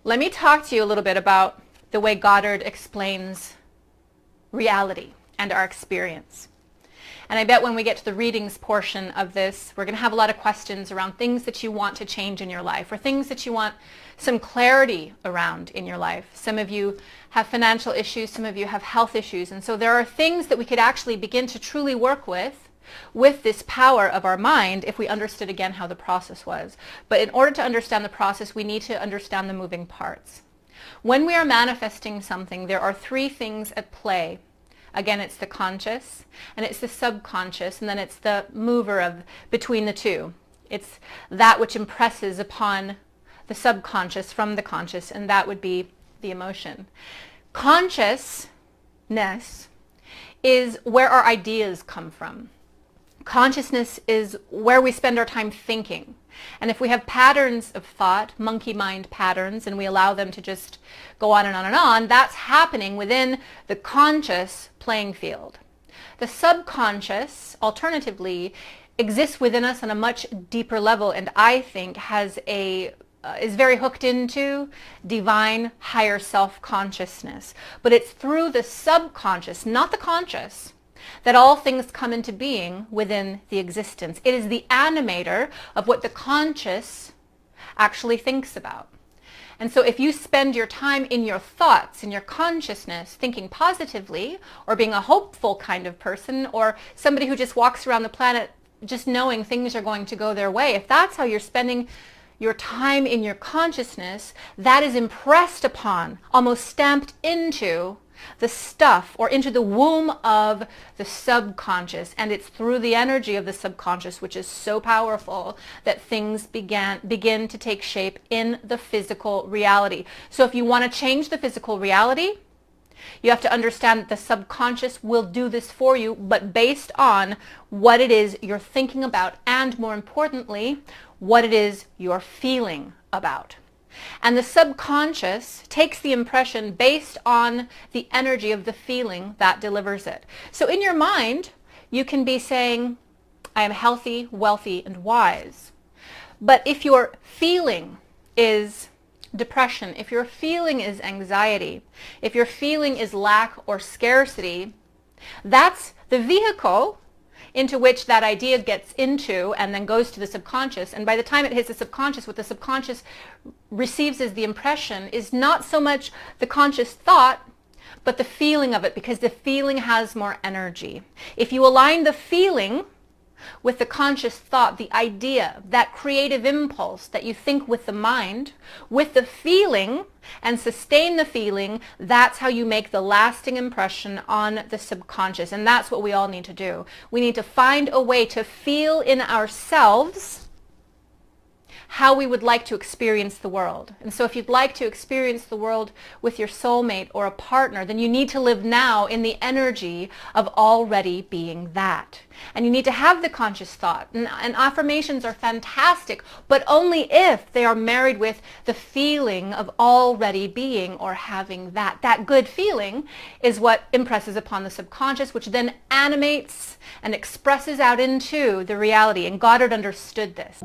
Let me talk to you a little bit about the way Goddard explains reality and our experience. And I bet when we get to the readings portion of this, we're going to have a lot of questions around things that you want to change in your life or things that you want some clarity around in your life. Some of you have financial issues, some of you have health issues. And so there are things that we could actually begin to truly work with this power of our mind if we understood again how the process was. But in order to understand the process, we need to understand the moving parts. When we are manifesting something, there are three things at play. Again, it's the conscious, and it's the subconscious, and then it's the mover of between the two. It's that which impresses upon the subconscious from the conscious, and that would be the emotion. Consciousness is where our ideas come from. Consciousness is where we spend our time thinking. And if we have patterns of thought, monkey mind patterns, and we allow them to just go on and on and on, that's happening within the conscious playing field. The subconscious, alternatively, exists within us on a much deeper level, and I think is very hooked into divine higher self-consciousness. But it's through the subconscious, not the conscious, that all things come into being within the existence. It is the animator of what the conscious actually thinks about. And so if you spend your time in your thoughts, in your consciousness, thinking positively, or being a hopeful kind of person, or somebody who just walks around the planet just knowing things are going to go their way, if that's how you're spending your time in your consciousness, that is impressed upon, almost stamped into the stuff or into the womb of the subconscious, and it's through the energy of the subconscious, which is so powerful, that things begin to take shape in the physical reality. So if you want to change the physical reality, you have to understand that the subconscious will do this for you, but based on what it is you're thinking about, and more importantly, what it is you're feeling about. And the subconscious takes the impression based on the energy of the feeling that delivers it. So in your mind, you can be saying, I am healthy, wealthy, and wise. But if your feeling is depression, if your feeling is anxiety, if your feeling is lack or scarcity, that's the vehicle into which that idea gets into and then goes to the subconscious. And by the time it hits the subconscious, what the subconscious receives as the impression is not so much the conscious thought, but the feeling of it, because the feeling has more energy. If you align the feeling with the conscious thought, the idea, that creative impulse that you think with the mind, with the feeling, and sustain the feeling, that's how you make the lasting impression on the subconscious. And that's what we all need to do. We need to find a way to feel in ourselves how we would like to experience the world. And so if you'd like to experience the world with your soulmate or a partner, then you need to live now in the energy of already being that. And you need to have the conscious thought. And affirmations are fantastic, but only if they are married with the feeling of already being or having that. That good feeling is what impresses upon the subconscious, which then animates and expresses out into the reality. And Goddard understood this.